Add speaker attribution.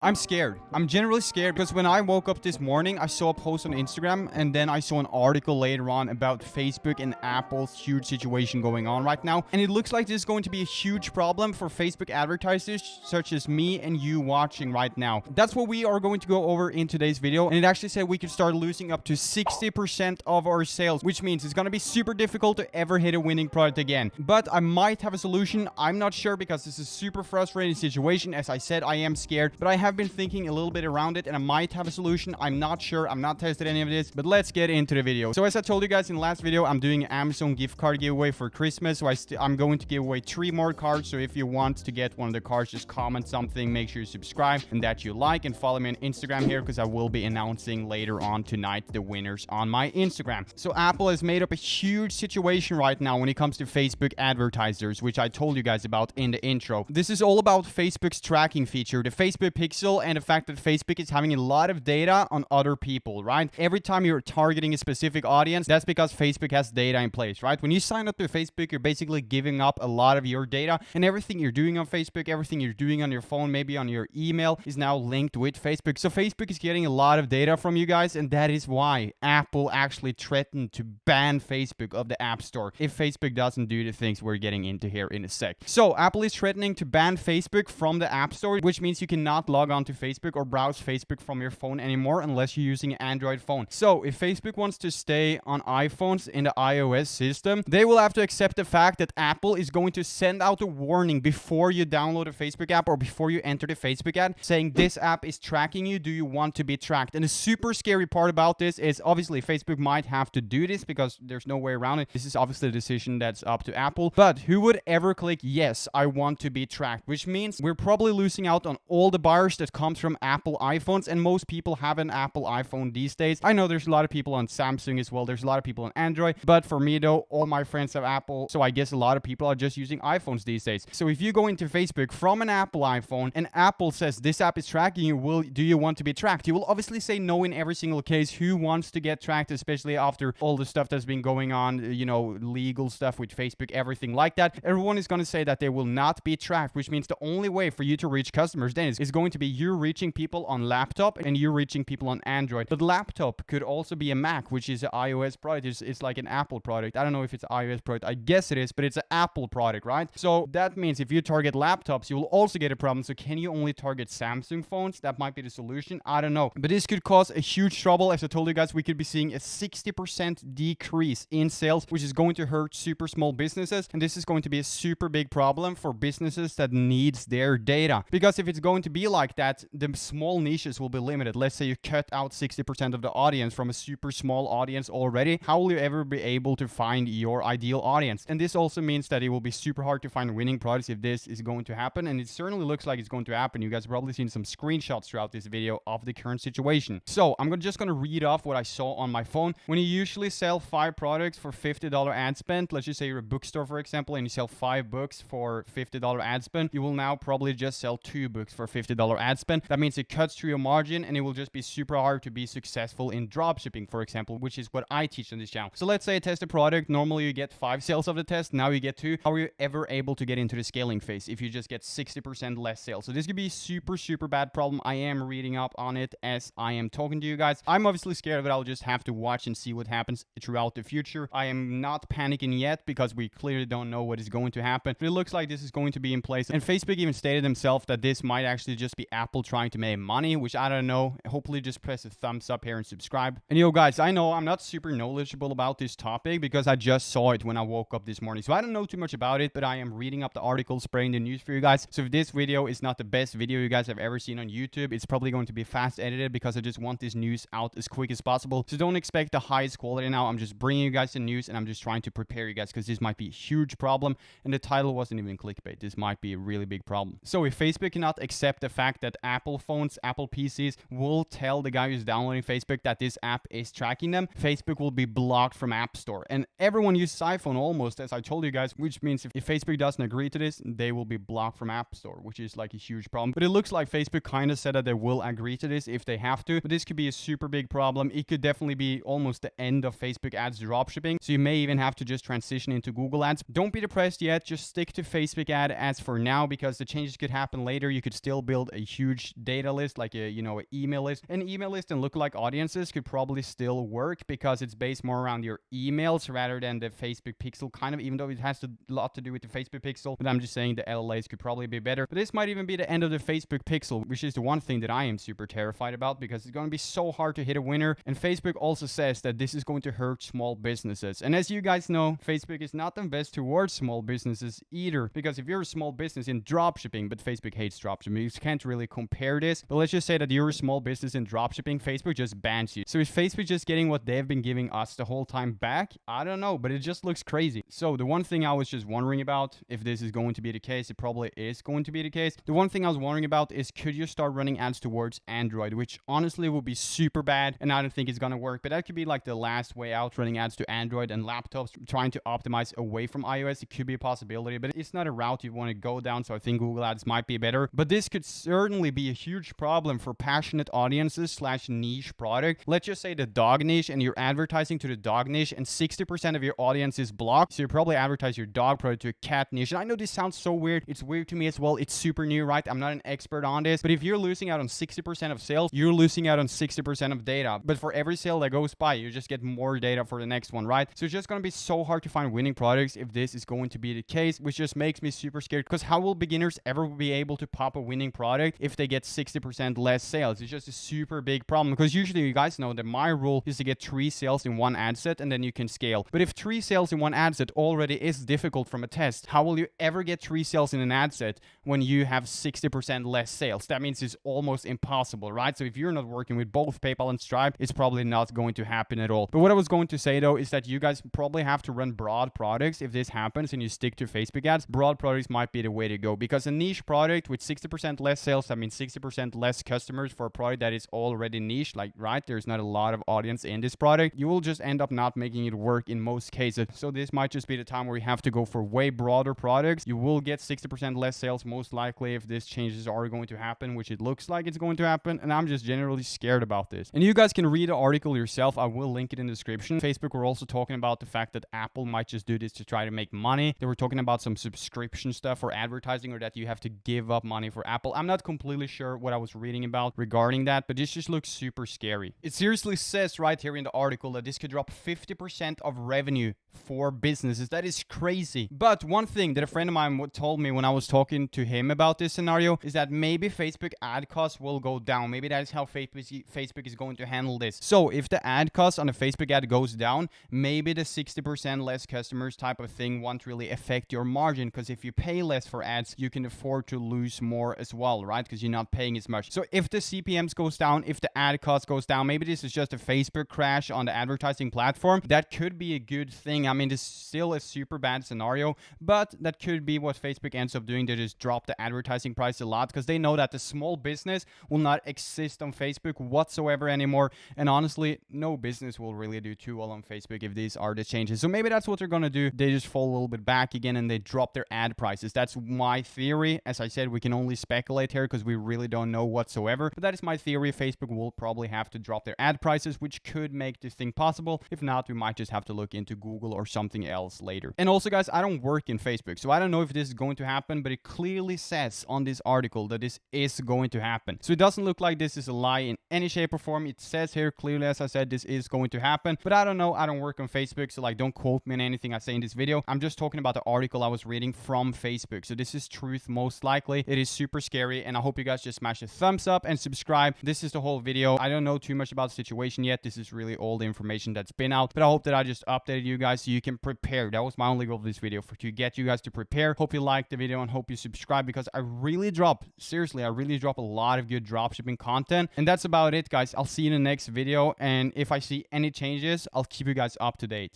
Speaker 1: I'm scared. I'm generally scared because when I woke up this morning, I saw a post on Instagram and then I saw an article later on about Facebook and Apple's huge situation going on right now. And it looks like this is going to be a huge problem for Facebook advertisers such as me and you watching right now. That's what we are going to go over in today's video. And it actually said we could start losing up to 60% of our sales, which means it's going to be super difficult to ever hit a winning product again. But I might have a solution. I'm not sure because this is a super frustrating situation. As I said, I am scared, but I have been thinking a little bit around it and I might have a solution. I'm not sure. I'm not tested any of this, but let's get into the video. So as I told you guys in the last video, I'm doing an Amazon gift card giveaway for Christmas. So I'm going to give away 3 more cards. So if you want to get one of the cards, just comment something, make sure you subscribe and that you like, and follow me on Instagram here because I will be announcing later on tonight the winners on my Instagram. So Apple has made up a huge situation right now when it comes to Facebook advertisers, which I told you guys about in the intro. This is all about Facebook's tracking feature, the Facebook Pixel, and the fact that Facebook is having a lot of data on other people, right? Every time you're targeting a specific audience, that's because Facebook has data in place, right? When you sign up to Facebook, you're basically giving up a lot of your data, and everything you're doing on Facebook, everything you're doing on your phone, maybe on your email, is now linked with Facebook. So Facebook is getting a lot of data from you guys, and that is why Apple actually threatened to ban Facebook of the App Store if Facebook doesn't do the things we're getting into here in a sec. So Apple is threatening to ban Facebook from the App Store, which means you cannot log on to Facebook or browse Facebook from your phone anymore unless you're using an Android phone. So if Facebook wants to stay on iPhones in the iOS system, they will have to accept the fact that Apple is going to send out a warning before you download a Facebook app or before you enter the Facebook ad saying this app is tracking you. Do you want to be tracked? And the super scary part about this is obviously Facebook might have to do this because there's no way around it. This is obviously a decision that's up to Apple. But who would ever click yes, I want to be tracked? Which means we're probably losing out on all the buyers that comes from Apple iPhones, and most people have an Apple iPhone these days. I know there's a lot of people on Samsung as well. There's a lot of people on Android, but for me though, all my friends have Apple, so I guess a lot of people are just using iPhones these days. So if you go into Facebook from an Apple iPhone and Apple says this app is tracking you, do you want to be tracked? You will obviously say no in every single case. Who wants to get tracked, especially after all the stuff that's been going on, you know, legal stuff with Facebook, everything like that? Everyone is going to say that they will not be tracked, which means the only way for you to reach customers then is going to be you reaching people on laptop and you're reaching people on Android. But laptop could also be a Mac, which is an iOS product. It's like an Apple product. I don't know if it's an iOS product. I guess it is, but it's an Apple product, right? So that means if you target laptops, you will also get a problem. So can you only target Samsung phones? That might be the solution. I don't know. But this could cause a huge trouble. As I told you guys, we could be seeing a 60% decrease in sales, which is going to hurt super small businesses. And this is going to be a super big problem for businesses that needs their data. Because if it's going to be like that, the small niches will be limited. Let's say you cut out 60% of the audience from a super small audience already. How will you ever be able to find your ideal audience? And this also means that it will be super hard to find winning products if this is going to happen. And it certainly looks like it's going to happen. You guys have probably seen some screenshots throughout this video of the current situation. So I'm just going to read off what I saw on my phone. When you usually sell 5 products for $50 ad spend, let's just say you're a bookstore, for example, and you sell 5 books for $50 ad spend, you will now probably just sell 2 books for $50 ad spend. That means it cuts through your margin and it will just be super hard to be successful in dropshipping, for example, which is what I teach on this channel. So let's say I test a product. Normally you get 5 sales of the test. Now you get 2. How are you ever able to get into the scaling phase if you just get 60% less sales? So this could be a super bad problem. I am reading up on it as I am talking to you guys. I'm obviously scared of it. I'll just have to watch and see what happens throughout the future. I am not panicking yet because we clearly don't know what is going to happen. But it looks like this is going to be in place. And Facebook even stated themselves that this might actually just be Apple trying to make money, which I don't know. Hopefully just press a thumbs up here and subscribe. And yo guys, I know I'm not super knowledgeable about this topic because I just saw it when I woke up this morning. So I don't know too much about it, but I am reading up the article, spreading the news for you guys. So if this video is not the best video you guys have ever seen on YouTube, it's probably going to be fast edited because I just want this news out as quick as possible. So don't expect the highest quality now. I'm just bringing you guys the news and I'm just trying to prepare you guys because this might be a huge problem. And the title wasn't even clickbait. This might be a really big problem. So if Facebook cannot accept the fact that Apple phones, Apple PCs will tell the guy who's downloading Facebook that this app is tracking them, Facebook will be blocked from App Store. And everyone uses iPhone almost, as I told you guys, which means if Facebook doesn't agree to this, they will be blocked from App Store, which is like a huge problem. But it looks like Facebook kind of said that they will agree to this if they have to. But this could be a super big problem. It could definitely be almost the end of Facebook ads dropshipping. So you may even have to just transition into Google ads. Don't be depressed yet. Just stick to Facebook ads for now because the changes could happen later. You could still build a huge data list, like a, you know, an email list. An email list and lookalike audiences could probably still work because it's based more around your emails rather than the Facebook pixel, kind of, even though it has a lot to do with the Facebook pixel. But I'm just saying the LLAs could probably be better. But this might even be the end of the Facebook pixel, which is the one thing that I am super terrified about, because it's going to be so hard to hit a winner. And Facebook also says that this is going to hurt small businesses. And as you guys know, Facebook is not the best towards small businesses either, because if you're a small business in dropshipping, but Facebook hates dropshipping, you can't really compare this. But let's just say that you're a small business in dropshipping, Facebook just bans you. So is Facebook just getting what they've been giving us the whole time back? I don't know, but it just looks crazy. So the one thing I was just wondering about, if this is going to be the case, it probably is going to be the case. The one thing I was wondering about is, could you start running ads towards Android, which honestly would be super bad, and I don't think it's gonna work, but that could be like the last way out, running ads to Android and laptops, trying to optimize away from iOS. It could be a possibility, but it's not a route you want to go down, so I think Google Ads might be better. But this could certainly be a huge problem for passionate audiences slash niche product. Let's just say the dog niche, and you're advertising to the dog niche, and 60% of your audience is blocked, so you probably advertise your dog product to a cat niche. And I know this sounds so weird. It's weird to me as well. It's super new, right? I'm not an expert on this, but if you're losing out on 60% of sales, you're losing out on 60% of data. But for every sale that goes by, you just get more data for the next one, right? So it's just going to be so hard to find winning products if this is going to be the case, which just makes me super scared, because how will beginners ever be able to pop a winning product if they get 60% less sales? It's just a super big problem, because usually you guys know that my rule is to get 3 sales in one ad set and then you can scale. But if 3 sales in one ad set already is difficult from a test, how will you ever get 3 sales in an ad set when you have 60% less sales? That means it's almost impossible, right? So if you're not working with both PayPal and Stripe, it's probably not going to happen at all. But what I was going to say though is that you guys probably have to run broad products if this happens and you stick to Facebook ads. Broad products might be the way to go, because a niche product with 60% less sales, that means 60% less customers for a product that is already niche, like, right, there's not a lot of audience in this product, you will just end up not making it work in most cases. So this might just be the time where you have to go for way broader products. You will get 60% less sales most likely if these changes are going to happen, which it looks like it's going to happen, and I'm just generally scared about this. And you guys can read the article yourself. I will link it in the description. Facebook were also talking about the fact that Apple might just do this to try to make money. They were talking about some subscription stuff for advertising, or that you have to give up money for Apple. I'm not completely sure what I was reading about regarding that, but this just looks super scary. It seriously says right here in the article that this could drop 50% of revenue for businesses. That is crazy. But one thing that a friend of mine told me when I was talking to him about this scenario is that maybe Facebook ad costs will go down. Maybe that is how Facebook is going to handle this. So if the ad cost on a Facebook ad goes down, maybe the 60% less customers type of thing won't really affect your margin, because if you pay less for ads, you can afford to lose more as well, right? Because you're not paying as much. So if the CPMs goes down, if the ad cost goes down, maybe this is just a Facebook crash on the advertising platform. That could be a good thing. I mean, this is still a super bad scenario, but that could be what Facebook ends up doing. They just drop the advertising price a lot, because they know that the small business will not exist on Facebook whatsoever anymore. And honestly, no business will really do too well on Facebook if these are the changes. So maybe that's what they're going to do. They just fall a little bit back again and they drop their ad prices. That's my theory. As I said, we can only speculate here because we really don't know whatsoever. But that is my theory. Facebook will probably have to drop their ad prices, which could make this thing possible. If not, we might just have to look into Google or something else later. And also, guys, I don't work in Facebook, so I don't know if this is going to happen, but it clearly says on this article that this is going to happen. So it doesn't look like this is a lie in any shape or form. It says here clearly, as I said, this is going to happen, but I don't know. I don't work on Facebook, so like, don't quote me on anything I say in this video. I'm just talking about the article I was reading from Facebook. So this is truth most likely. It is super scary, and I hope you guys just smash a thumbs up and subscribe. This is the whole video. I don't know too much about the situation yet. This is really all the information that's been out, but I hope that I just updated you guys so you can prepare. That was my only goal of this video, to get you guys to prepare. Hope you liked the video and hope you subscribe, because I really drop a lot of good dropshipping content. And that's about it, guys. I'll see you in the next video, and if I see any changes, I'll keep you guys up to date.